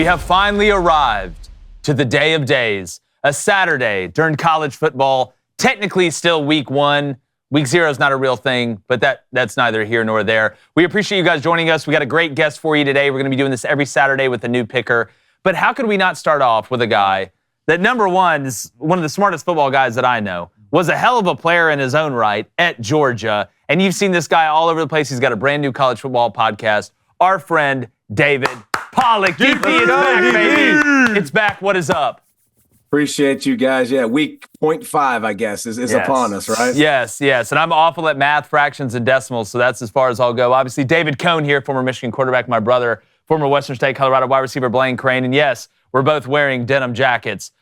We have finally arrived to the day of days, a Saturday during college football, technically still week 1. Week 0 is not a real thing, but that's neither here nor there. We appreciate you guys joining us. We got a great guest for you today. We're going to be doing this every Saturday with a new picker. But how could we not start off with a guy that, number one, is one of the smartest football guys that I know, was a hell of a player in his own right at Georgia, and you've seen this guy all over the place. He's got a brand new college football podcast. Our friend, David Pollack. DP is back, baby. It's back. What is up? Appreciate you guys. Yeah, week 0.5, I guess, is upon us, right? Yes. And I'm awful at math, fractions, and decimals, so that's as far as I'll go. Obviously, David Cohn here, former Michigan quarterback, my brother, former Western State, Colorado wide receiver Blaine Crain. And yes, we're both wearing denim jackets.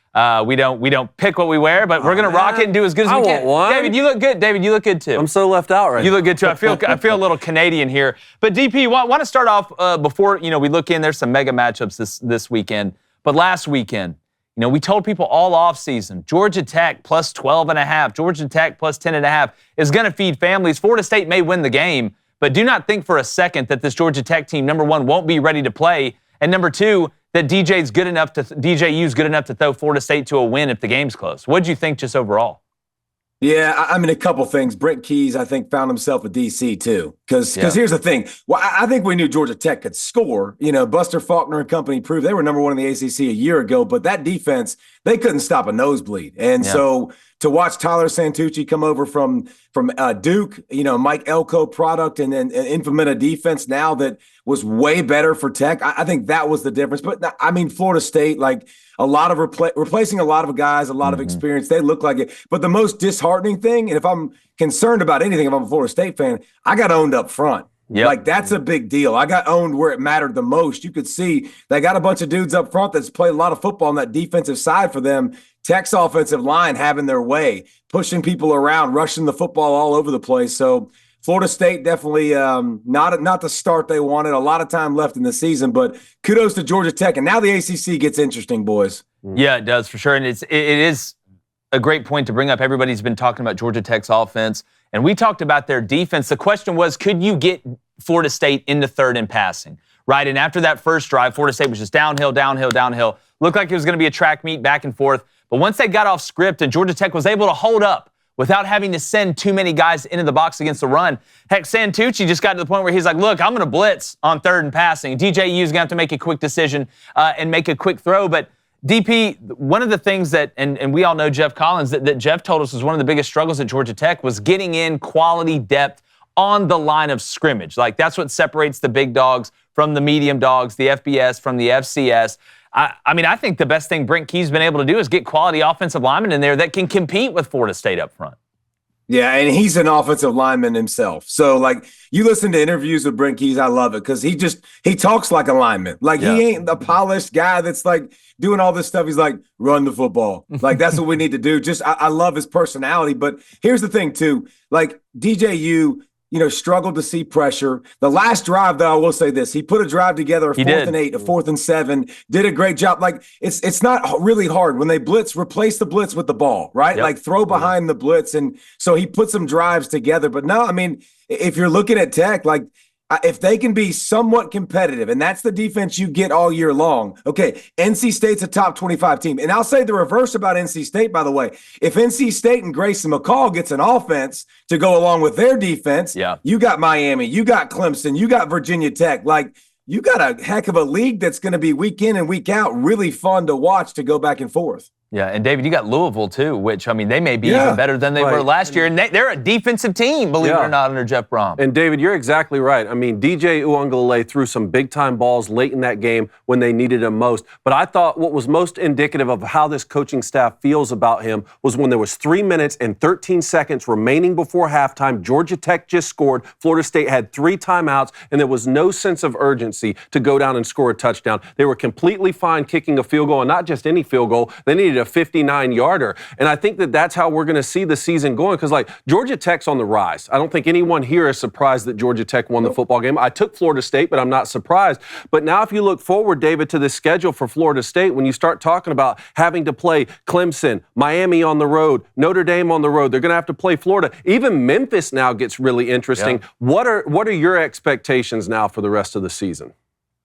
We don't pick what we wear, but we're going to rock it and do as good as we can. One. David, you look good. David, you look good, too. I'm so left out right now. You look good, too. I feel a little Canadian here. But, DP, want to start off before, we look in. There's some mega matchups this weekend. But last weekend, we told people all offseason, Georgia Tech plus 12.5, Georgia Tech plus 10.5 is going to feed families. Florida State may win the game, but do not think for a second that this Georgia Tech team, number one, won't be ready to play, and number two, that DJU's good enough to throw Florida State to a win if the game's close. What did you think just overall? Yeah, I mean, a couple things. Brent Keys, I think, found himself a DC, too. Because here's the thing. Well, I think we knew Georgia Tech could score. Buster Faulkner and company proved they were number one in the ACC a year ago. But that defense, they couldn't stop a nosebleed. And so to watch Tyler Santucci come over from Duke, Mike Elko product, and then implement a defense now that was way better for Tech, I think that was the difference. But, I mean, Florida State, like a lot of replacing a lot of guys, a lot of experience, they look like it. But the most disheartening thing, and if I'm concerned about anything, if I'm a Florida State fan, I got owned up front. Yep. Like, that's a big deal. I got owned where it mattered the most. You could see they got a bunch of dudes up front that's played a lot of football on that defensive side for them. Tech's offensive line having their way, pushing people around, rushing the football all over the place. So Florida State definitely not the start they wanted. A lot of time left in the season, but kudos to Georgia Tech. And now the ACC gets interesting, boys. Yeah, it does for sure. And it is a great point to bring up. Everybody's been talking about Georgia Tech's offense, and we talked about their defense. The question was, could you get Florida State into third in passing, right? And after that first drive, Florida State was just downhill. Looked like it was going to be a track meet back and forth. But once they got off script and Georgia Tech was able to hold up without having to send too many guys into the box against the run, heck, Santucci just got to the point where he's like, look, I'm going to blitz on third and passing. DJU's going to have to make a quick decision and make a quick throw. But DP, one of the things that, and we all know Jeff Collins, that Jeff told us was one of the biggest struggles at Georgia Tech was getting in quality depth on the line of scrimmage. Like, that's what separates the big dogs from the medium dogs, the FBS from the FCS. I mean, I think the best thing Brent Key's been able to do is get quality offensive linemen in there that can compete with Florida State up front. Yeah, and he's an offensive lineman himself. So, like, you listen to interviews with Brent Keys, I love it because he talks like a lineman. Like, he ain't the polished guy that's, like, doing all this stuff. He's like, run the football. Like, that's what we need to do. Just, I love his personality. But here's the thing, too. Like, DJU, struggled to see pressure. The last drive, though, I will say this. He put a drive together, a 4th and 8, a 4th and 7, did a great job. Like, it's not really hard. When they blitz, replace the blitz with the ball, right? Yep. Like, throw behind the blitz. And so he put some drives together. But no, I mean, if you're looking at Tech, like, if they can be somewhat competitive, and that's the defense you get all year long. Okay, NC State's a top 25 team. And I'll say the reverse about NC State, by the way. If NC State and Grayson McCall gets an offense to go along with their defense, you got Miami, you got Clemson, you got Virginia Tech. Like, you got a heck of a league that's going to be week in and week out really fun to watch, to go back and forth. Yeah, and David, you got Louisville too, which, I mean, they may be even better than they were last year. And they're a defensive team, believe it or not, under Jeff Brom. And David, you're exactly right. I mean, DJ Uiagalelei threw some big-time balls late in that game when they needed him most. But I thought what was most indicative of how this coaching staff feels about him was when there was 3 minutes and 13 seconds remaining before halftime. Georgia Tech just scored. Florida State had 3 timeouts, and there was no sense of urgency to go down and score a touchdown. They were completely fine kicking a field goal, and not just any field goal. They needed a 59-yarder. And I think that that's how we're going to see the season going, because, like, Georgia Tech's on the rise. I don't think anyone here is surprised that Georgia Tech won the football game. I took Florida State, but I'm not surprised. But now if you look forward, David, to the schedule for Florida State, when you start talking about having to play Clemson, Miami on the road, Notre Dame on the road, they're going to have to play Florida. Even Memphis now gets really interesting. Yeah. What are your expectations now for the rest of the season?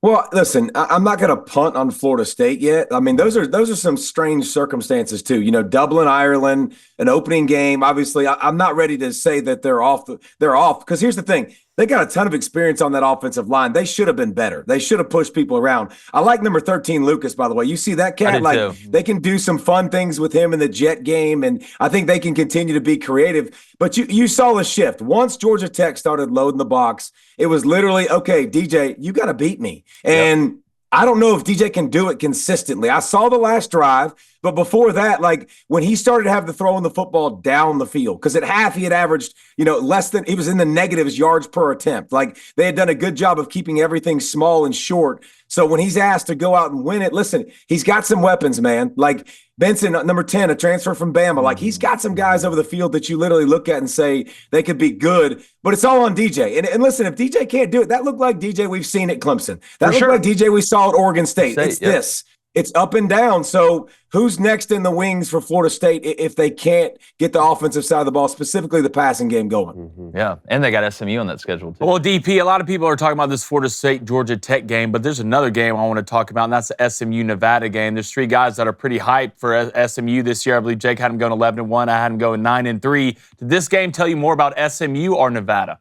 Well, listen, I'm not going to punt on Florida State yet. I mean, those are some strange circumstances too. Dublin, Ireland, an opening game. Obviously, I'm not ready to say that they're off. They're off because here's the thing: they got a ton of experience on that offensive line. They should have been better. They should have pushed people around. I like number 13, Lucas. By the way, you see that cat? Like too. They can do some fun things with him in the jet game, and I think they can continue to be creative. But you saw the shift once Georgia Tech started loading the box. It was literally, okay, DJ, you got to beat me. And I don't know if DJ can do it consistently. I saw the last drive, but before that, like when he started to have to throw in the football down the field, because at half he had averaged, less than, he was in the negatives yards per attempt. Like they had done a good job of keeping everything small and short. So when he's asked to go out and win it, listen, he's got some weapons, man. Like Benson, number 10, a transfer from Bama. Like he's got some guys over the field that you literally look at and say they could be good, but it's all on DJ. And listen, if DJ can't do it, that looked like DJ we've seen at Clemson. That looked like DJ we saw at Oregon State. It's this. It's up and down. So who's next in the wings for Florida State if they can't get the offensive side of the ball, specifically the passing game, going? Mm-hmm. Yeah, and they got SMU on that schedule too. Well, DP, a lot of people are talking about this Florida State-Georgia Tech game, but there's another game I want to talk about, and that's the SMU-Nevada game. There's three guys that are pretty hyped for SMU this year. I believe Jake had them going 11-1. I had them going 9-3. Did this game tell you more about SMU or Nevada?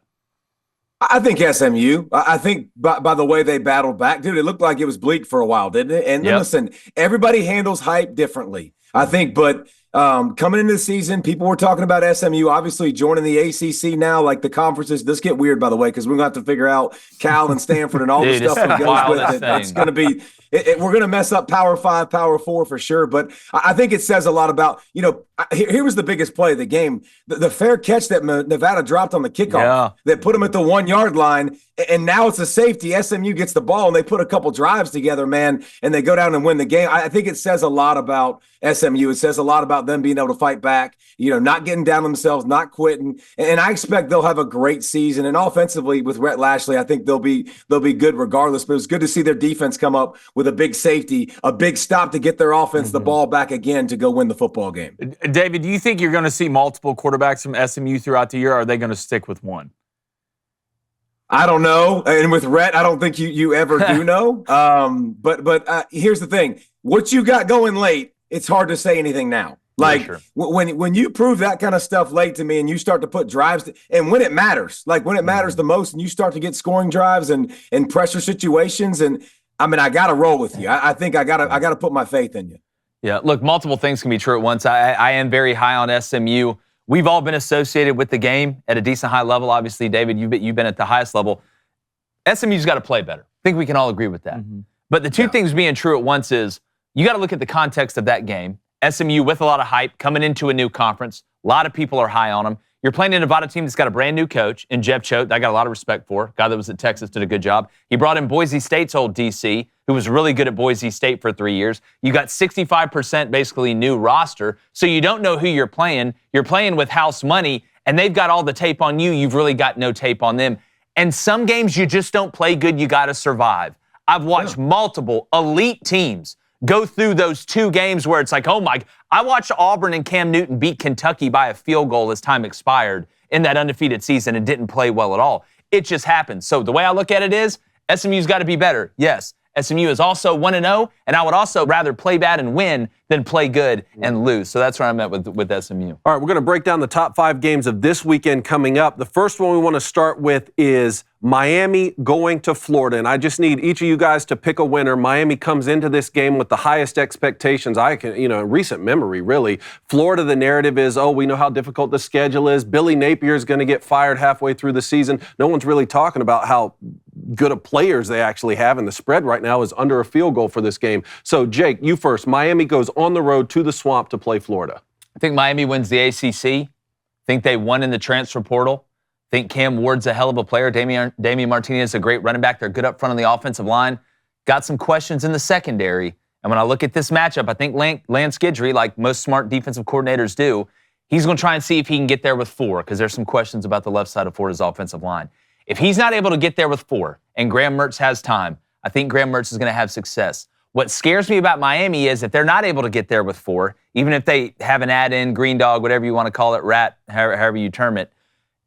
I think SMU. I think by the way they battled back, dude, it looked like it was bleak for a while, didn't it? And listen, everybody handles hype differently, I think. But coming into the season, people were talking about SMU, obviously joining the ACC now, like the conferences. This get weird, by the way, because we're going to have to figure out Cal andStanford and all the stuff that goes with it. That's going to be we're going to mess up Power 5, Power 4 for sure. But I think it says a lot about, here was the biggest play of the game. The fair catch that Nevada dropped on the kickoff that put them at the 1 yard line. And now it's a safety. SMU gets the ball and they put a couple drives together, man, and they go down and win the game. I think it says a lot about SMU. It says a lot about them being able to fight back, not getting down themselves, not quitting. And I expect they'll have a great season. And offensively with Rhett Lashley, I think they'll be good regardless. But it was good to see their defense come up with a big safety, a big stop to get their offense the ball back again to go win the football game. David, do you think you're going to see multiple quarterbacks from SMU throughout the year, or are they going to stick with one? I don't know. And with Rhett, I don't think you ever do know. But here's the thing. What you got going late, it's hard to say anything now. Like when you prove that kind of stuff late to me and you start to put drives and when it matters, like when it matters the most and you start to get scoring drives and pressure situations. And I mean, I got to roll with you. I think I got to put my faith in you. Yeah, look, multiple things can be true at once. I am very high on SMU. We've all been associated with the game at a decent high level. Obviously, David, you've been at the highest level. SMU's got to play better. I think we can all agree with that. Mm-hmm. But the two things being true at once is you got to look at the context of that game. SMU with a lot of hype coming into a new conference. A lot of people are high on them. You're playing a Nevada team that's got a brand new coach in Jeff Choate that I got a lot of respect for. Guy that was at Texas did a good job. He brought in Boise State's old DC, who was really good at Boise State for 3 years. You got 65% basically new roster, so you don't know who you're playing. You're playing with house money, and they've got all the tape on you. You've really got no tape on them. And some games you just don't play good. You got to survive. I've watched multiple elite teams go through those 2 games where it's like, oh my, I watched Auburn and Cam Newton beat Kentucky by a field goal as time expired in that undefeated season and didn't play well at all. It just happened. So the way I look at it is SMU's got to be better. Yes, SMU is also 1-0, and I would also rather play bad and win than play good and lose. So that's where I'm at with SMU. All right, we're going to break down the top 5 games of this weekend coming up. The first one we want to start with is Miami going to Florida, and I just need each of you guys to pick a winner. Miami comes into this game with the highest expectations I can, in recent memory, really. Florida, the narrative is, we know how difficult the schedule is. Billy Napier is going to get fired halfway through the season. No one's really talking about how good of players they actually have, and the spread right now is under a field goal for this game. So, Jake, you first. Miami goes on the road to the Swamp to play Florida. I think Miami wins the ACC. I think they won in the transfer portal. I think Cam Ward's a hell of a player. Damian Martinez is a great running back. They're good up front on the offensive line. Got some questions in the secondary. And when I look at this matchup, I think Lance Guidry, like most smart defensive coordinators do, he's going to try and see if he can get there with 4 because there's some questions about the left side of Florida's offensive line. If he's not able to get there with 4 and Graham Mertz has time, I think Graham Mertz is going to have success. What scares me about Miami is if they're not able to get there with 4, even if they have an add-in, green dog, whatever you want to call it, rat, however you term it,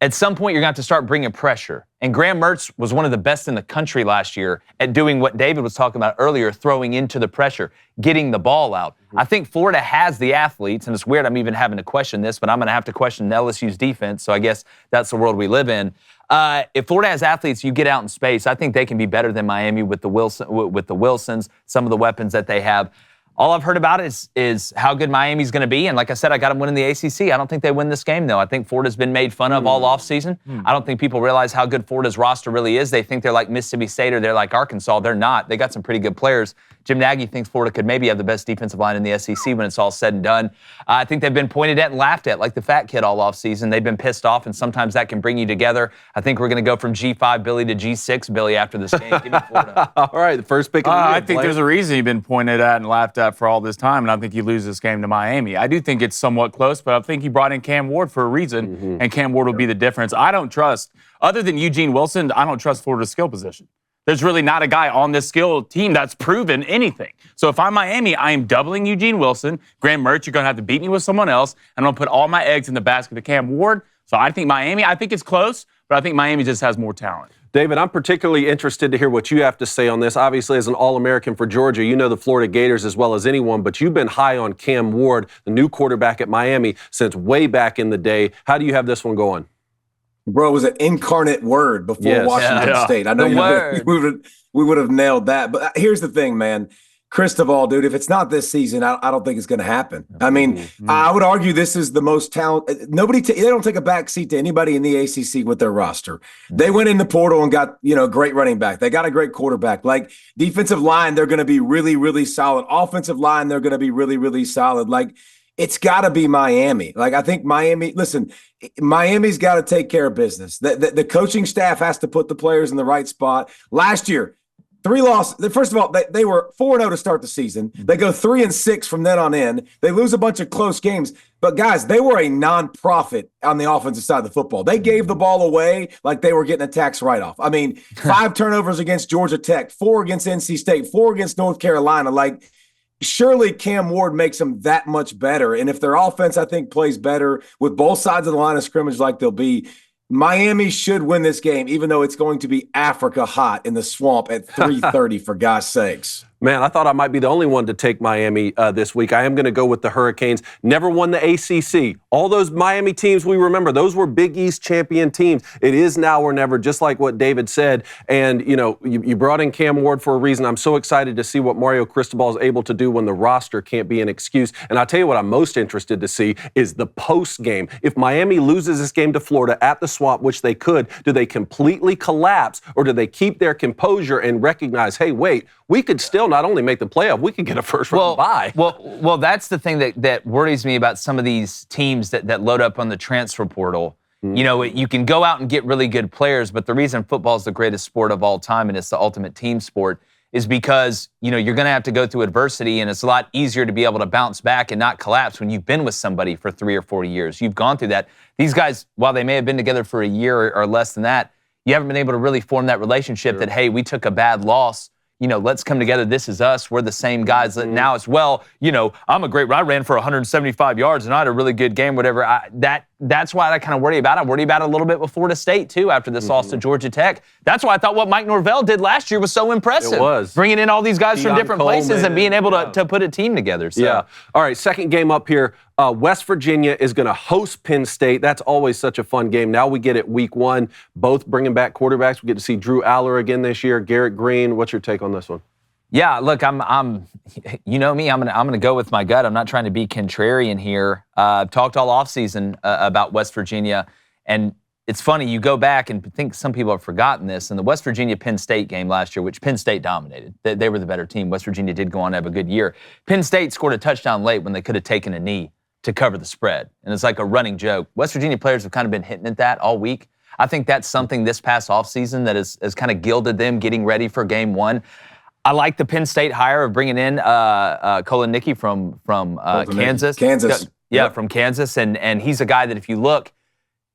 at some point you're going to have to start bringing pressure. And Graham Mertz was one of the best in the country last year at doing what David was talking about earlier, throwing into the pressure, getting the ball out. I think Florida has the athletes, and it's weird I'm even having to question this, but I'm going to have to question LSU's defense, so I guess that's the world we live in. If Florida has athletes, you get out in space, I think they can be better than Miami with the Wilsons, some of the weapons that they have. All I've heard about is how good Miami's going to be. And like I said, I got them winning the ACC. I don't think they win this game, though. I think Florida's been made fun of all offseason. I don't think people realize how good Florida's roster really is. They think they're like Mississippi State or they're like Arkansas. They're not. They got some pretty good players. Jim Nagy thinks Florida could maybe have the best defensive line in the SEC when it's all said and done. I think they've been pointed at and laughed at like the fat kid all offseason. They've been pissed off, and sometimes that can bring you together. I think we're going to go from G5 Billy to G6 Billy after this game. Give me Florida. All right, the first pick of the year. I think there's a reason you've been pointed at and laughed at for all this time, and I think you lose this game to Miami. I do think it's somewhat close, but I think you brought in Cam Ward for a reason, and Cam Ward will be the difference. I don't trust, other than Eugene Wilson, I don't trust Florida's skill position. There's really not a guy on this skill team that's proven anything. So if I'm Miami, I am doubling Eugene Wilson. Graham Mertz, you're going to have to beat me with someone else, and I'm going to put all my eggs in the basket of Cam Ward. So I think Miami, I think it's close, but I think Miami just has more talent. David, I'm particularly interested to hear what you have to say on this. Obviously, as an All-American for Georgia, you know the Florida Gators as well as anyone, but you've been high on Cam Ward, the new quarterback at Miami, since way back in the day. How do you have this one going? Bro, it was an incarnate word before Washington State. I know we would have nailed that. But here's the thing, man. Cristobal, dude, if it's not this season, I don't think it's going to happen. I mean, I would argue this is the most talent. They don't take a back seat to anybody in the ACC with their roster. They went in the portal and got, great running back. They got a great quarterback. Like defensive line, they're going to be really, really solid. Offensive line, they're going to be really, really solid. Like it's got to be Miami. Like I think Miami's got to take care of business. The coaching staff has to put the players in the right spot. Last year, 3 losses. First of all, they were 4-0 to start the season. They go 3-6 from then on in. They lose a bunch of close games. But, guys, they were a nonprofit on the offensive side of the football. They gave the ball away like they were getting a tax write-off. I mean, 5 turnovers against Georgia Tech, 4 against NC State, 4 against North Carolina. Like, surely Cam Ward makes them that much better. And if their offense, I think, plays better with both sides of the line of scrimmage like they'll be, Miami should win this game, even though it's going to be Africa hot in the swamp at 3:30, for God's sakes. Man, I thought I might be the only one to take Miami this week. I am going to go with the Hurricanes. Never won the ACC. All those Miami teams we remember, those were Big East champion teams. It is now or never, just like what David said. And, you brought in Cam Ward for a reason. I'm so excited to see what Mario Cristobal is able to do when the roster can't be an excuse. And I'll tell you what I'm most interested to see is the post game. If Miami loses this game to Florida at the Swamp, which they could, do they completely collapse or do they keep their composure and recognize, hey, wait, we could still not only make the playoff, we could get a first-round bye. Well, that's the thing that worries me about some of these teams that load up on the transfer portal. You can go out and get really good players, but the reason football is the greatest sport of all time and it's the ultimate team sport is because, you're going to have to go through adversity, and it's a lot easier to be able to bounce back and not collapse when you've been with somebody for 3 or 4 years. You've gone through that. These guys, while they may have been together for a year or less than that, you haven't been able to really form that relationship that, hey, we took a bad loss. Let's come together. This is us. We're the same guys. Now as well, I ran for 175 yards and I had a really good game, whatever. That's why I kind of worry about it. I worry about it a little bit with Florida State, too, after this loss to Georgia Tech. That's why I thought what Mike Norvell did last year was so impressive. It was. Bringing in all these guys from different places and being able to put a team together. So. Yeah. All right, second game up here. West Virginia is going to host Penn State. That's always such a fun game. Now we get it week 1. Both bringing back quarterbacks. We get to see Drew Aller again this year. Garrett Green. What's your take on this one? Yeah, look, I'm you know me, I'm gonna go with my gut. I'm not trying to be contrarian here. I've talked all offseason about West Virginia, and it's funny, you go back and think some people have forgotten this. In the West Virginia-Penn State game last year, which Penn State dominated, they were the better team. West Virginia did go on to have a good year. Penn State scored a touchdown late when they could have taken a knee to cover the spread, and it's like a running joke. West Virginia players have kind of been hitting at that all week. I think that's something this past offseason that has kind of gilded them getting ready for game 1. I like the Penn State hire of bringing in Colin Nicky from Kansas. From Kansas. And he's a guy that if you look,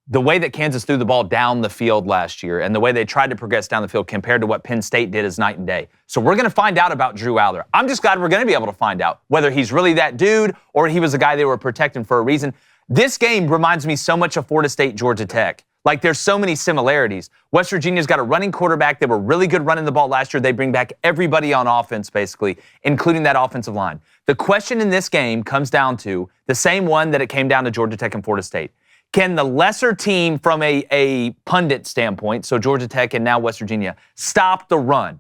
the way that Kansas threw the ball down the field last year and the way they tried to progress down the field compared to what Penn State did is night and day. So we're going to find out about Drew Aller. I'm just glad we're going to be able to find out whether he's really that dude or he was a guy they were protecting for a reason. This game reminds me so much of Florida State, Georgia Tech. Like, there's so many similarities. West Virginia's got a running quarterback. They were really good running the ball last year. They bring back everybody on offense, basically, including that offensive line. The question in this game comes down to the same one that it came down to Georgia Tech and Florida State. Can the lesser team from a pundit standpoint, so Georgia Tech and now West Virginia, stop the run?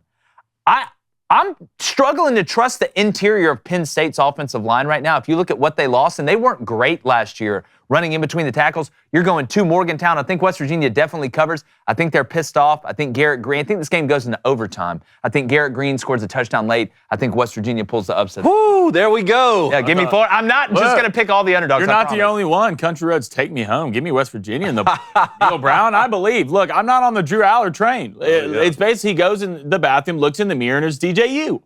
I'm struggling to trust the interior of Penn State's offensive line right now. If you look at what they lost, and they weren't great last year running in between the tackles, you're going to Morgantown. I think West Virginia definitely covers. I think they're pissed off. I think Garrett Green, I think this game goes into overtime. I think Garrett Green scores a touchdown late. I think West Virginia pulls the upset. Woo, there we go. Yeah, give me 4. I'm not just going to pick all the underdogs. You're not the only one. Country Roads, take me home. Give me West Virginia and the Neil Brown. I believe. Look, I'm not on the Drew Aller train. It's basically he goes in the bathroom, looks in the mirror, and there's DJU.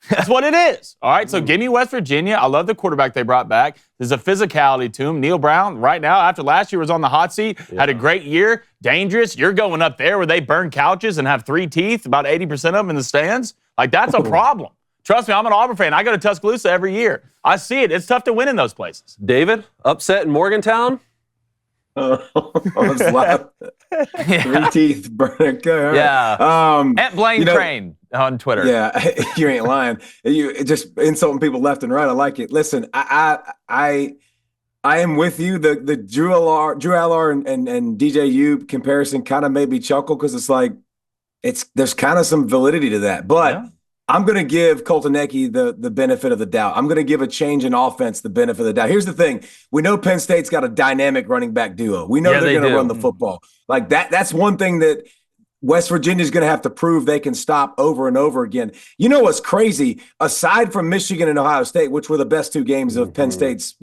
That's what it is. All right, so give me West Virginia. I love the quarterback they brought back. There's a physicality to him. Neil Brown, right now, after last year was on the hot seat, had a great year, dangerous. You're going up there where they burn couches and have 3 teeth, about 80% of them in the stands. Like, that's a problem. Trust me, I'm an Auburn fan. I go to Tuscaloosa every year. I see it. It's tough to win in those places. David, upset in Morgantown? Three teeth burning. Yeah. At Blaine Crain on Twitter. Yeah, you ain't lying. You just insulting people left and right. I like it. Listen, I am with you. The Drew Aller and DJU comparison kind of made me chuckle because it's like there's kind of some validity to that. But I'm going to give Colton Ecke the benefit of the doubt. I'm going to give a change in offense the benefit of the doubt. Here's the thing. We know Penn State's got a dynamic running back duo. We know they're going to run the football. Like that's one thing that West Virginia's going to have to prove they can stop over and over again. You know what's crazy? Aside from Michigan and Ohio State, which were the best 2 games of Penn State's,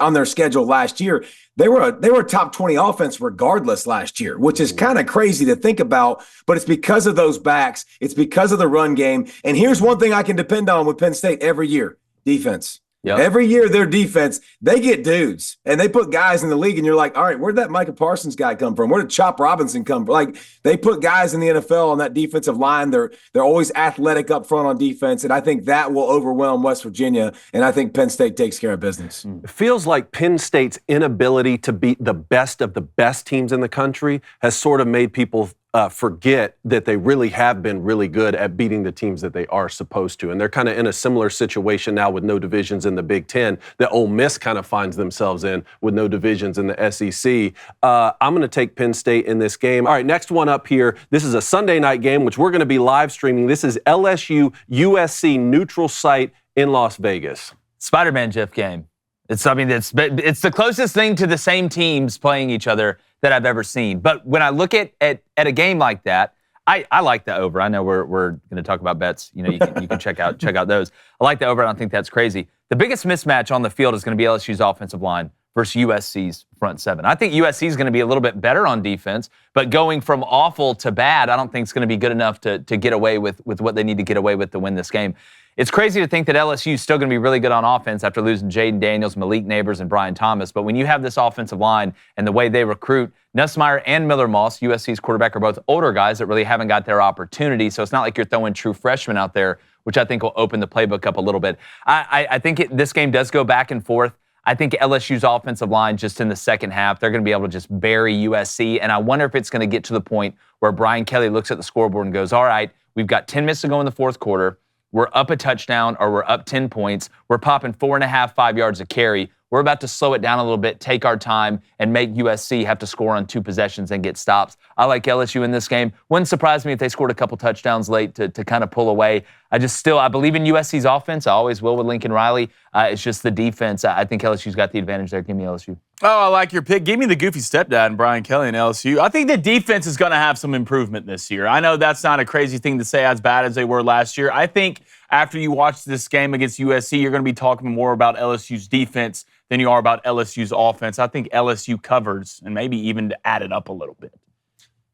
on their schedule last year, they were a top 20 offense regardless last year, which is kind of crazy to think about. But it's because of those backs. It's because of the run game. And here's one thing I can depend on with Penn State every year: defense. Yep. Every year, their defense, they get dudes and they put guys in the league, and you're like, all right, where'd that Micah Parsons guy come from? Where did Chop Robinson come from? Like, they put guys in the NFL on that defensive line. They're always athletic up front on defense, and I think that will overwhelm West Virginia, and I think Penn State takes care of business. It feels like Penn State's inability to beat the best of the best teams in the country has sort of made people forget that they really have been really good at beating the teams that they are supposed to. And they're kind of in a similar situation now with no divisions in the Big Ten that Ole Miss kind of finds themselves in with no divisions in the SEC. I'm going to take Penn State in this game. All right, next one up here. This is a Sunday night game, which we're going to be live streaming. This is LSU USC neutral site in Las Vegas. Spider-Man GIF game. It's the closest thing to the same teams playing each other that I've ever seen. But when I look at a game like that, I like the over. I know we're going to talk about bets. You can check out those. I like the over. I don't think that's crazy. The biggest mismatch on the field is going to be LSU's offensive line versus USC's front seven. I think USC is going to be a little bit better on defense, but going from awful to bad, I don't think it's going to be good enough to get away with what they need to get away with to win this game. It's crazy to think that LSU is still going to be really good on offense after losing Jaden Daniels, Malik Neighbors, and Brian Thomas. But when you have this offensive line and the way they recruit, Nussmeier and Miller Moss, USC's quarterback, are both older guys that really haven't got their opportunity. So it's not like you're throwing true freshmen out there, which I think will open the playbook up a little bit. I think this game does go back and forth. I think LSU's offensive line, just in the second half, they're going to be able to just bury USC. And I wonder if it's going to get to the point where Brian Kelly looks at the scoreboard and goes, all right, we've got 10 minutes to go in the fourth quarter. We're up a touchdown or we're up 10 points. We're popping 4.5, 5 yards a carry. We're about to slow it down a little bit, take our time, and make USC have to score on 2 possessions and get stops. I like LSU in this game. Wouldn't surprise me if they scored a couple touchdowns late to kind of pull away. I believe in USC's offense. I always will with Lincoln Riley. It's just the defense. I think LSU's got the advantage there. Give me LSU. Oh, I like your pick. Give me the goofy stepdad and Brian Kelly and LSU. I think the defense is going to have some improvement this year. I know that's not a crazy thing to say as bad as they were last year. I think after you watch this game against USC, you're going to be talking more about LSU's defense than you are about LSU's offense. I think LSU covers and maybe even to add it up a little bit.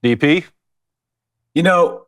DP? You know,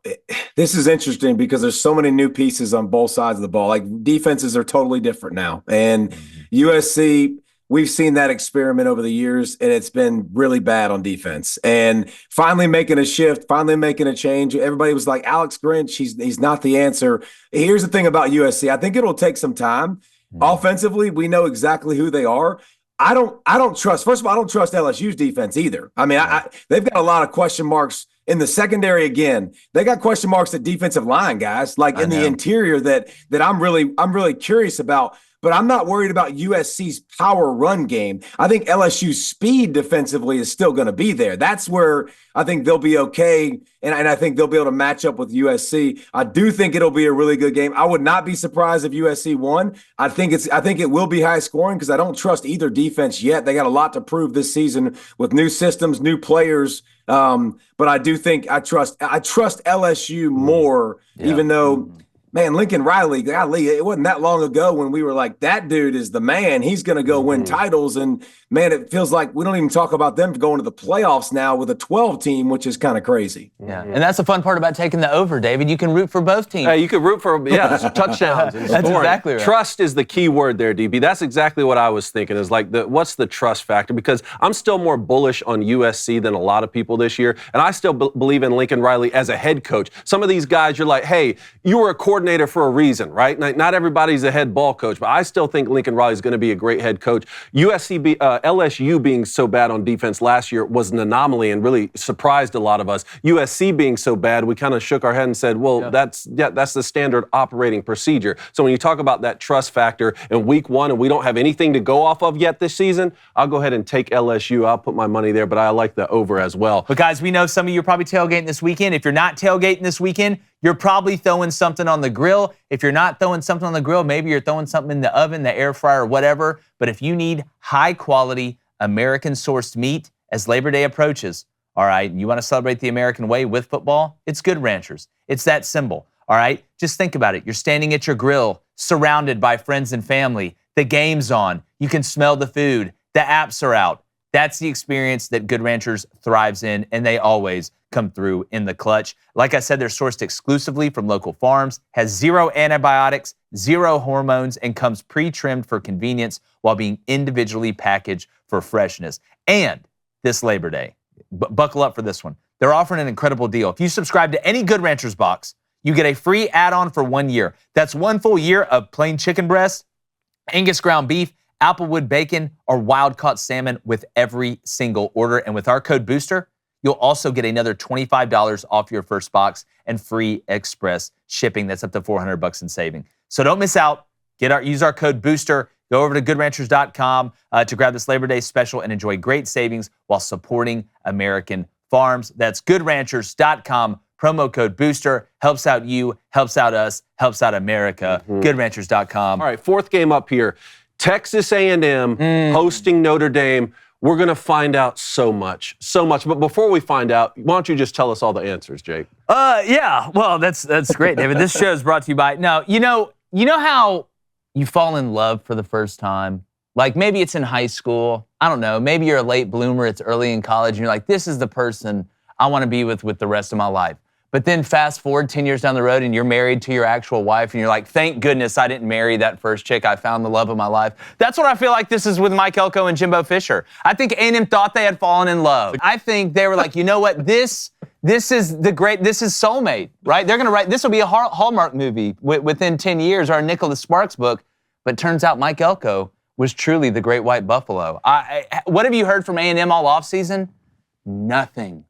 this is interesting because there's so many new pieces on both sides of the ball. Like, defenses are totally different now. And USC, we've seen that experiment over the years, and it's been really bad on defense. And finally making a shift, finally making a change. Everybody was like, Alex Grinch, he's not the answer. Here's the thing about USC. I think it'll take some time. Offensively, we know exactly who they are. I don't trust. First of all, I don't trust LSU's defense either. I mean, they've got a lot of question marks in the secondary. Again, they got question marks at defensive line, guys. Like in the interior that I'm really curious about. But I'm not worried about USC's power run game. I think LSU's speed defensively is still going to be there. That's where I think they'll be okay, and I think they'll be able to match up with USC. I do think it'll be a really good game. I would not be surprised if USC won. I think it will be high scoring because I don't trust either defense yet. They got a lot to prove this season with new systems, new players. But I do think I trust LSU more, even though. Man, Lincoln Riley, golly, it wasn't that long ago when we were like, that dude is the man. He's going to go win titles. And, man, it feels like we don't even talk about them going to the playoffs now with a 12 team, which is kind of crazy. Yeah, and that's the fun part about taking the over, David. You can root for both teams. You can root for, touchdowns. And that's exactly right. Trust is the key word there, DB. That's exactly what I was thinking is like, what's the trust factor? Because I'm still more bullish on USC than a lot of people this year. And I still believe in Lincoln Riley as a head coach. Some of these guys, you're like, hey, you were a coordinator for a reason, right? Not everybody's a head ball coach, but I still think Lincoln Riley is going to be a great head coach. LSU being so bad on defense last year was an anomaly and really surprised a lot of us. USC being so bad, we kind of shook our head and said, well, that's the standard operating procedure. So when you talk about that trust factor in week one and we don't have anything to go off of yet this season, I'll go ahead and take LSU. I'll put my money there, but I like the over as well. But guys, we know some of you are probably tailgating this weekend. If you're not tailgating this weekend, you're probably throwing something on the grill. If you're not throwing something on the grill, maybe you're throwing something in the oven, the air fryer, whatever. But if you need high-quality American-sourced meat as Labor Day approaches, all right, you want to celebrate the American way with football? It's Good Ranchers. It's that simple, all right? Just think about it. You're standing at your grill, surrounded by friends and family. The game's on. You can smell the food. The apps are out. That's the experience that Good Ranchers thrives in, and they always come through in the clutch. Like I said, they're sourced exclusively from local farms, has 0 antibiotics, 0 hormones, and comes pre-trimmed for convenience while being individually packaged for freshness. And this Labor Day, buckle up for this one. They're offering an incredible deal. If you subscribe to any Good Ranchers box, you get a free add-on for 1 year. That's 1 full year of plain chicken breast, Angus ground beef, Applewood bacon, or wild-caught salmon with every single order. And with our code BOOSTER, you'll also get another $25 off your first box and free express shipping. That's up to $400 in saving. So don't miss out. Use our code BOOSTER. Go over to goodranchers.com to grab this Labor Day special and enjoy great savings while supporting American farms. That's goodranchers.com. Promo code BOOSTER. Helps out you, helps out us, helps out America. Goodranchers.com. All right, fourth game up here. Texas A&M hosting Notre Dame. We're going to find out so much. But before we find out, why don't you just tell us all the answers, Jake? Yeah. Well, that's great, David. This show is brought to you by. Now, you know how you fall in love for the first time? Like maybe it's in high school. I don't know. Maybe you're a late bloomer. It's early in college, and you're like, this is the person I want to be with the rest of my life. But then fast forward 10 years down the road and you're married to your actual wife and you're like, thank goodness I didn't marry that first chick. I found the love of my life. That's what I feel like this is with Mike Elko and Jimbo Fisher. I think A&M thought they had fallen in love. I think they were like, you know what? This is soulmate, right? They're going to write, this will be a Hallmark movie within 10 years or a Nicholas Sparks book. But turns out Mike Elko was truly the great white buffalo. What have you heard from A&M all offseason? Nothing.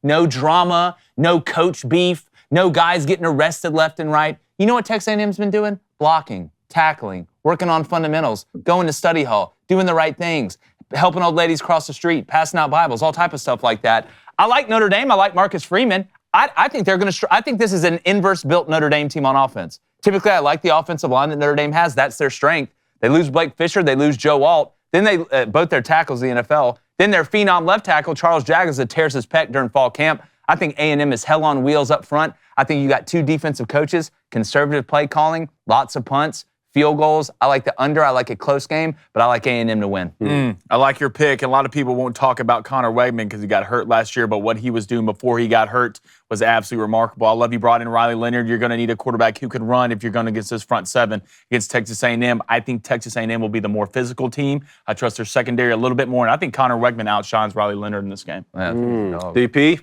No drama, no coach beef, no guys getting arrested left and right. You know what Texas A&M's been doing? Blocking, tackling, working on fundamentals, going to study hall, doing the right things, helping old ladies cross the street, passing out Bibles, all type of stuff like that. I like Notre Dame. I like Marcus Freeman. I think they're going to. I think this is an inverse-built Notre Dame team on offense. Typically, I like the offensive line that Notre Dame has. That's their strength. They lose Blake Fisher. They lose Joe Alt. Then they both their tackles in the NFL. Then their phenom left tackle, Charles Jaggers, that tears his pec during fall camp. I think A&M is hell on wheels up front. I think you got 2 defensive coaches, conservative play calling, lots of punts, field goals. I like the under. I like a close game, but I like A&M to win. I like your pick. A lot of people won't talk about Connor Wegman because he got hurt last year, but what he was doing before he got hurt was absolutely remarkable. I love you brought in Riley Leonard. You're going to need a quarterback who can run if you're going against this front 7 against Texas A&M. I think Texas A&M will be the more physical team. I trust their secondary a little bit more, and I think Connor Wegman outshines Riley Leonard in this game. DP?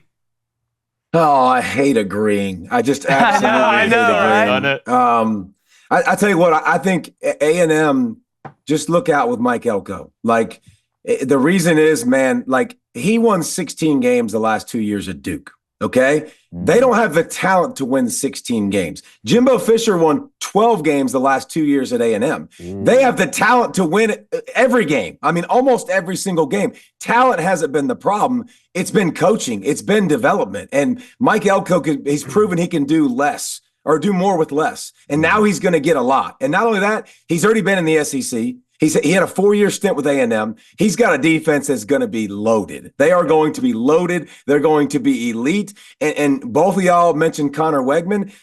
Oh, I hate agreeing. I just absolutely hate agreeing. Right? I tell you what, I think A&M just look out with Mike Elko. Like, the reason is, man, like, he won 16 games the last 2 years at Duke. Okay. They don't have the talent to win 16 games. Jimbo Fisher won 12 games the last 2 years at A&M. They have the talent to win every game. I mean, almost every single game. Talent hasn't been the problem. It's been coaching. It's been development. And Mike Elko, he's proven he can do less or do more with less. And now he's going to get a lot. And not only that, he's already been in the SEC. He had a 4-year stint with A&M. He's got a defense that's going to be loaded. They are going to be loaded. They're going to be elite. And both of y'all mentioned Connor Wegman.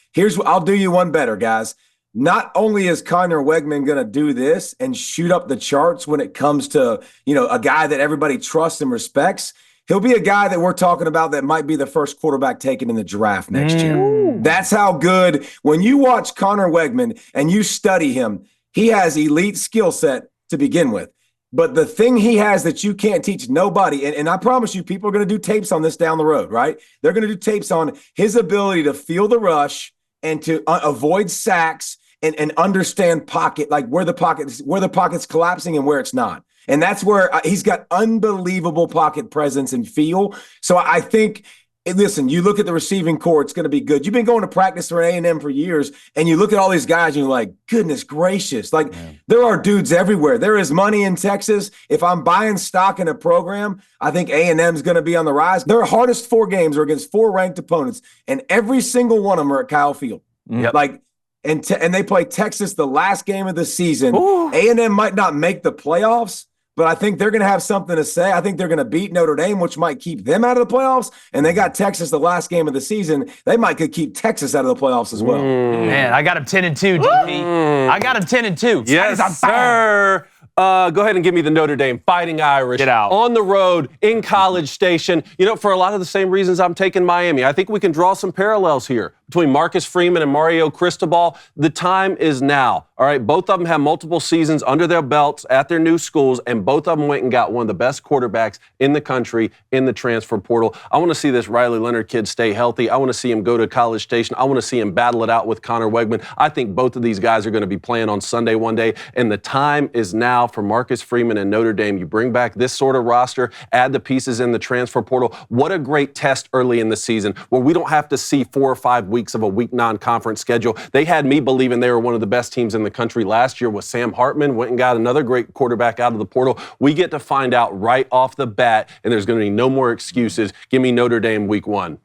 I'll do you one better, guys. Not only is Connor Wegman going to do this and shoot up the charts when it comes to, a guy that everybody trusts and respects, he'll be a guy that we're talking about that might be the first quarterback taken in the draft next year. That's how good. When you watch Connor Wegman and you study him, he has elite skill set to begin with. But the thing he has that you can't teach nobody, and I promise you, people are going to do tapes on this down the road, right? They're going to do tapes on his ability to feel the rush and to avoid sacks and understand pocket, like where the pocket's collapsing and where it's not. And that's where he's got unbelievable pocket presence and feel. So I think, listen, you look at the receiving core, it's going to be good. You've been going to practice for A&M for years, and you look at all these guys, and you're like, goodness gracious. Like, there are dudes everywhere. There is money in Texas. If I'm buying stock in a program, I think A&M is going to be on the rise. Their hardest 4 games are against 4 ranked opponents, and every single one of them are at Kyle Field. Yep. Like, and they play Texas the last game of the season. A&M might not make the playoffs, but I think they're going to have something to say. I think they're going to beat Notre Dame, which might keep them out of the playoffs. And they got Texas the last game of the season. They might could keep Texas out of the playoffs as well. Man, I got him 10-2, DP. I got him 10-2. Yes, sir. Go ahead and give me the Notre Dame Fighting Irish. Get out. On the road, in College Station. For a lot of the same reasons I'm taking Miami. I think we can draw some parallels here between Marcus Freeman and Mario Cristobal. The time is now. All right, both of them have multiple seasons under their belts at their new schools, and both of them went and got one of the best quarterbacks in the country in the transfer portal. I want to see this Riley Leonard kid stay healthy. I want to see him go to College Station. I want to see him battle it out with Connor Wegman. I think both of these guys are going to be playing on Sunday one day, and the time is now for Marcus Freeman and Notre Dame. You bring back this sort of roster, add the pieces in the transfer portal. What a great test early in the season where we don't have to see 4 or 5 weeks of a week non-conference schedule. They had me believing they were one of the best teams in the country last year with Sam Hartman, went and got another great quarterback out of the portal. We get to find out right off the bat, and there's going to be no more excuses. Give me Notre Dame week 1.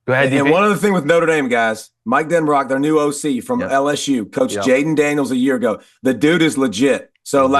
Go ahead, And one other thing with Notre Dame, guys, Mike Denbrock, their new OC from LSU, coached Jaden Daniels a year ago. The dude is legit. So,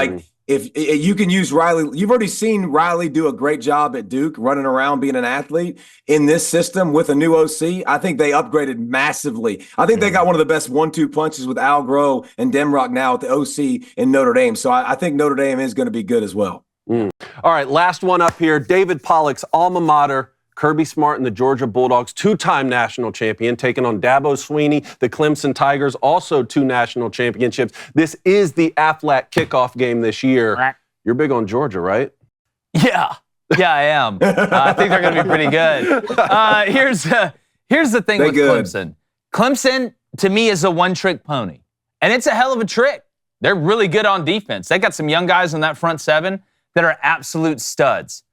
if you can use Riley, you've already seen Riley do a great job at Duke, running around, being an athlete. In this system with a new OC, I think they upgraded massively. I think they got one of the best 1-2 punches with Al Groh and Denbrock now at the OC in Notre Dame. So I think Notre Dame is going to be good as well. All right, last one up here. David Pollack's alma mater, Kirby Smart and the Georgia Bulldogs, 2-time national champion, taking on Dabo Swinney, the Clemson Tigers, also 2 national championships. This is the Aflac kickoff game this year. You're big on Georgia, right? Yeah, I am. I think they're going to be pretty good. Here's the thing with Clemson. Clemson, to me, is a one-trick pony, and it's a hell of a trick. They're really good on defense. They got some young guys in that front 7 that are absolute studs.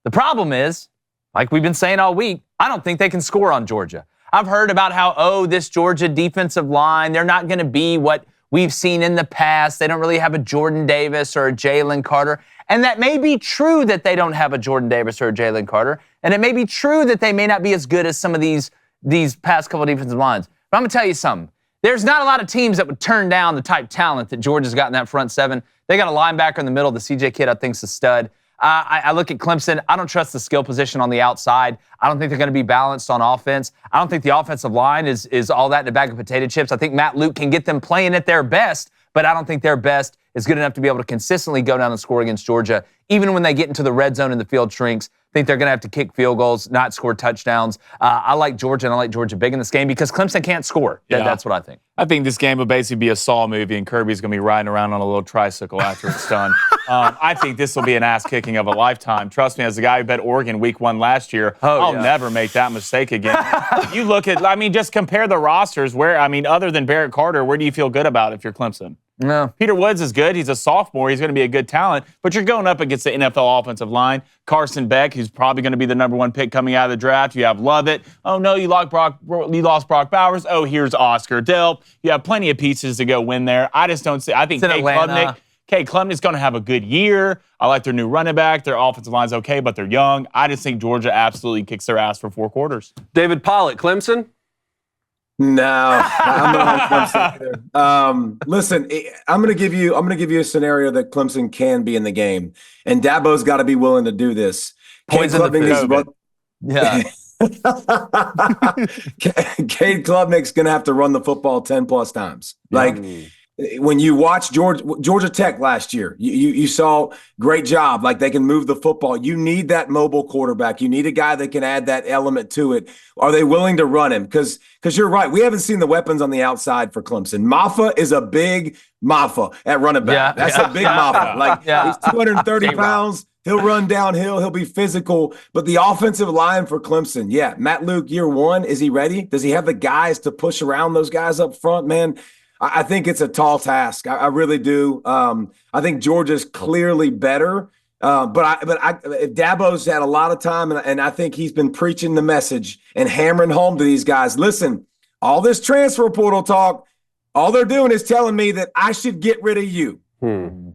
The problem is, like we've been saying all week, I don't think they can score on Georgia. I've heard about how, this Georgia defensive line, they're not going to be what we've seen in the past. They don't really have a Jordan Davis or a Jalen Carter. And that may be true that they don't have a Jordan Davis or a Jalen Carter. And it may be true that they may not be as good as some of these past couple of defensive lines. But I'm going to tell you something. There's not a lot of teams that would turn down the type talent that Georgia's got in that front 7. They got a linebacker in the middle, the CJ kid I think's a stud. I look at Clemson. I don't trust the skill position on the outside. I don't think they're going to be balanced on offense. I don't think the offensive line is all that in a bag of potato chips. I think Matt Luke can get them playing at their best, but I don't think their best is good enough to be able to consistently go down and score against Georgia. Even when they get into the red zone and the field shrinks, I think they're going to have to kick field goals, not score touchdowns. I like Georgia, and I like Georgia big in this game because Clemson can't score. That's what I think. I think this game will basically be a Saw movie, and Kirby's going to be riding around on a little tricycle after it's done. I think this will be an ass-kicking of a lifetime. Trust me, as a guy who bet Oregon week 1 last year, I'll never make that mistake again. You look at, just compare the rosters. Other than Barrett Carter, where do you feel good about if you're Clemson? No. Peter Woods is good. He's a sophomore. He's going to be a good talent. But you're going up against the NFL offensive line. Carson Beck, who's probably going to be the number 1 pick coming out of the draft. You have Lovett. Oh, no, you lost Brock Bowers. Oh, here's Oscar Delp. You have plenty of pieces to go win there. I just don't see. I think Cade Klubnik's going to have a good year. I like their new running back. Their offensive line's okay, but they're young. I just think Georgia absolutely kicks their ass for 4 quarters. David Pollack, Clemson? No, I'm not on Clemson either. Listen, I'm gonna give you a scenario that Clemson can be in the game, and Dabo's got to be willing to do this. Cade Klubnik's gonna have to run the football 10+ times. When you watch Georgia Tech last year, you saw great job. Like, they can move the football. You need that mobile quarterback. You need a guy that can add that element to it. Are they willing to run him? Because you're right. We haven't seen the weapons on the outside for Clemson. Maffa is a big Maffa at running back. That's a big Maffa. He's 230 pounds. He'll run downhill. He'll be physical. But the offensive line for Clemson, Matt Luke, year 1, is he ready? Does he have the guys to push around those guys up front, man? I think it's a tall task. I really do. I think Georgia's clearly better. But Dabo's had a lot of time, and I think he's been preaching the message and hammering home to these guys. Listen, all this transfer portal talk, all they're doing is telling me that I should get rid of you.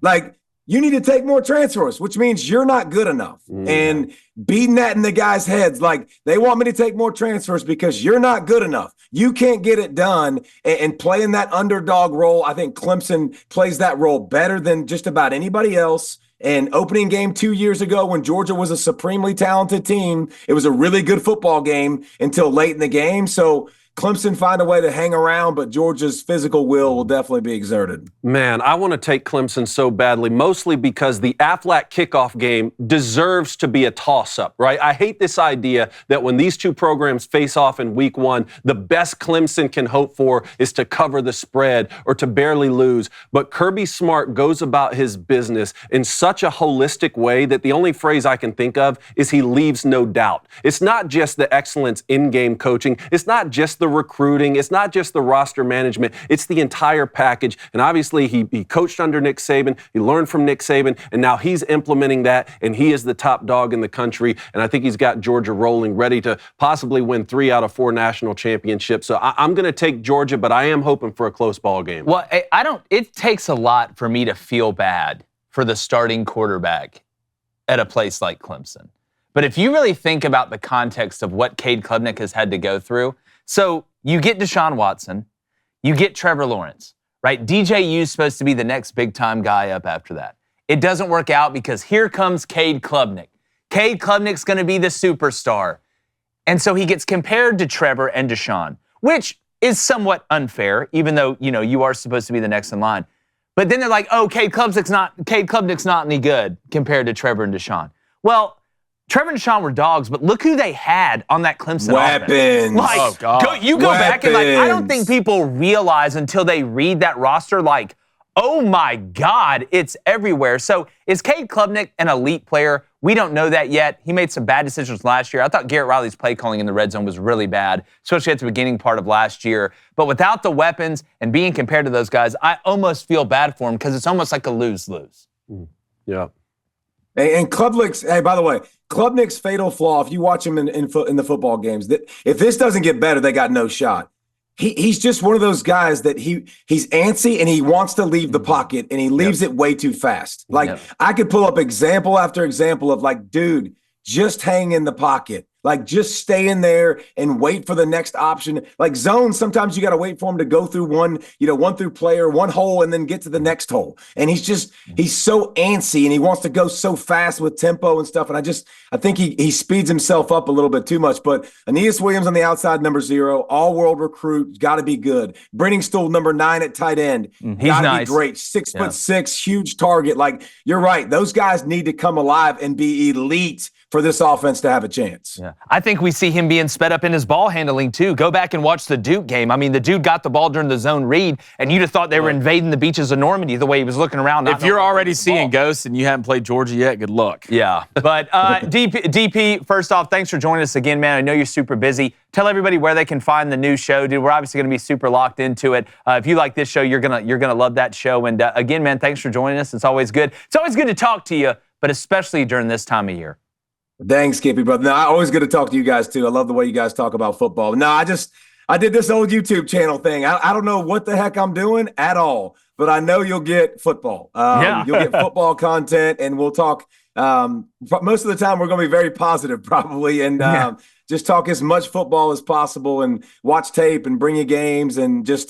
Like, you need to take more transfers, which means you're not good enough. And beating that in the guys' heads, like, they want me to take more transfers because you're not good enough. You can't get it done. And playing that underdog role, I think Clemson plays that role better than just about anybody else. And opening game 2 years ago, when Georgia was a supremely talented team, it was a really good football game until late in the game. So Clemson find a way to hang around, but Georgia's physical will definitely be exerted. Man, I want to take Clemson so badly, mostly because the Aflac kickoff game deserves to be a toss-up, right? I hate this idea that when these two programs face off in week 1, the best Clemson can hope for is to cover the spread or to barely lose. But Kirby Smart goes about his business in such a holistic way that the only phrase I can think of is he leaves no doubt. It's not just the excellence in-game coaching. It's not just the recruiting. It's not just the roster management. It's the entire package. And obviously, he coached under Nick Saban. He learned from Nick Saban, and now he's implementing that, and he is the top dog in the country. And I think he's got Georgia rolling, ready to possibly win 3 out of 4 national championships. So I'm going to take Georgia, but I am hoping for a close ball game. Well, it takes a lot for me to feel bad for the starting quarterback at a place like Clemson. But if you really think about the context of what Cade Klubnik has had to go through, so you get Deshaun Watson, you get Trevor Lawrence, right? DJU's supposed to be the next big-time guy up after that. It doesn't work out because here comes Cade Klubnik. Cade Klubnik's going to be the superstar. And so he gets compared to Trevor and Deshaun, which is somewhat unfair, even though, you are supposed to be the next in line. But then they're like, oh, Cade Klubnik's not any good compared to Trevor and Deshaun. Well, Trevor and Deshaun were dogs, but look who they had on that Clemson weapons. Offense. Oh, God. Go back and I don't think people realize until they read that roster, like, oh my God, it's everywhere. So is Cade Klubnik an elite player? We don't know that yet. He made some bad decisions last year. I thought Garrett Riley's play calling in the red zone was really bad, especially at the beginning part of last year. But without the weapons and being compared to those guys, I almost feel bad for him because it's almost like a lose-lose. Yeah. And Klubnik's, hey, by the way, Klubnik's fatal flaw, if you watch him in the football games, that if this doesn't get better, they got no shot. He's just one of those guys that he's antsy and he wants to leave the pocket and he leaves it way too fast. Like, I could pull up example after example of, like, dude, just hang in the pocket. Like, just stay in there and wait for the next option. Like, zone, sometimes you got to wait for him to go through one through player, one hole, and then get to the next hole. And he's so antsy and he wants to go so fast with tempo and stuff. And I think he speeds himself up a little bit too much. But Aeneas Williams on the outside, number 0, all-world recruit, got to be good. Brenningstool, number 9 at tight end. He's gotta nice. be great. 6'6", huge target. Like, you're right. Those guys need to come alive and be elite for this offense to have a chance. Yeah. I think we see him being sped up in his ball handling, too. Go back and watch the Duke game. I mean, the dude got the ball during the zone read, and you'd have thought they were invading the beaches of Normandy the way he was looking around. If you're already seeing ghosts and you haven't played Georgia yet, good luck. Yeah. But DP, first off, thanks for joining us again, man. I know you're super busy. Tell everybody where they can find the new show, dude. We're obviously going to be super locked into it. If you like this show, you're gonna love that show. And again, man, thanks for joining us. It's always good. It's always good to talk to you, but especially during this time of year. Thanks, Skippy, brother. No, I always good to talk to you guys too. I love the way you guys talk about football. No, I did this old YouTube channel thing. I don't know what the heck I'm doing at all, but I know you'll get football. You'll get football content, and we'll talk. Most of the time, we're going to be very positive, probably, and just talk as much football as possible, and watch tape, and bring you games, and just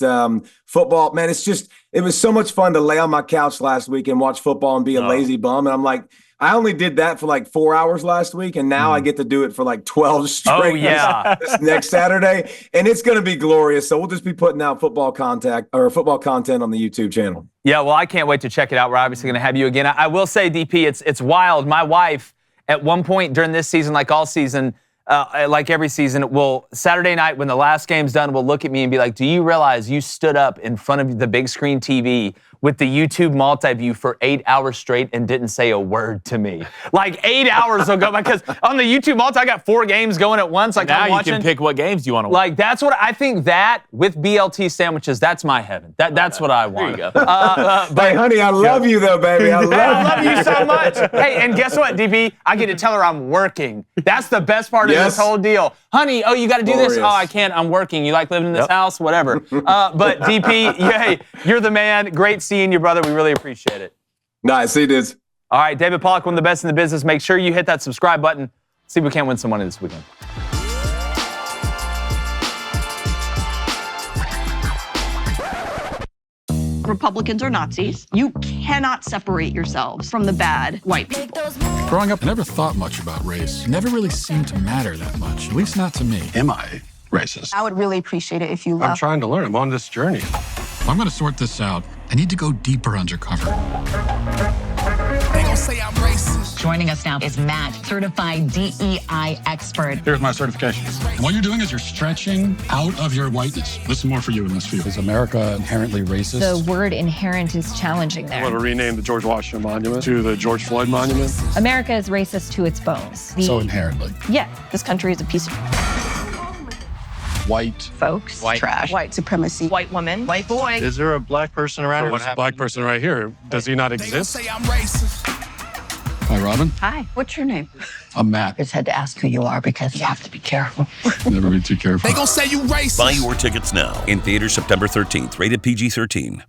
football. Man, it was so much fun to lay on my couch last week and watch football and be a lazy bum. And I'm like, I only did that for like 4 hours last week, and now I get to do it for like 12 straight. Oh, yeah. This next Saturday, and it's going to be glorious. So we'll just be putting out football content on the YouTube channel. Yeah, well, I can't wait to check it out. We're obviously going to have you again. I will say, DP, it's wild. My wife, at one point during this season, like all season, like every season, will Saturday night when the last game's done, will look at me and be like, "Do you realize you stood up in front of the big screen TV with the YouTube multi-view for 8 hours straight and didn't say a word to me?" Like 8 hours will go by, because on the YouTube multi, I got 4 games going at once. Like, now I'm watching. You can pick what games you want to watch. Like, that's what I think. That with BLT sandwiches, that's my heaven. That's what I want. There you go. But hey, honey, I love you though, baby. I love you so much. Hey, and guess what, DP? I get to tell her I'm working. That's the best part of this whole deal. Honey, you got to do this? Oh, I can't. I'm working. You like living in this house? Whatever. But DP, hey, you're the man. Great seeing you, brother. We really appreciate it. Nice. See you, dudes. All right, David Pollack, one of the best in the business. Make sure you hit that subscribe button. See if we can't win some money this weekend. Republicans are Nazis. You cannot separate yourselves from the bad white people. Growing up, I never thought much about race. It never really seemed to matter that much, at least not to me. Am I racist? I would really appreciate it if you left. I'm trying to learn. I'm on this journey. If I'm going to sort this out, I need to go deeper undercover. They gon' say I'm racist. Joining us now is Matt, certified DEI expert. Here's my certification. And what you're doing is you're stretching out of your whiteness. This is more for you in this field. Is America inherently racist? The word inherent is challenging there. I want to rename the George Washington Monument to the George Floyd Monument. America is racist to its bones. So inherently. Yeah, this country is a piece of White. Folks, White. trash, white supremacy, white woman, white boy. Is there a black person around? This black person right here, does he not They gon' exist? say I'm racist. Hi, Robin. Hi, what's your name? I'm Matt. It's had to ask who you are because you have to be careful. Never be too careful. They gon' say you racist. Buy your tickets now. In theaters September 13th. Rated PG-13.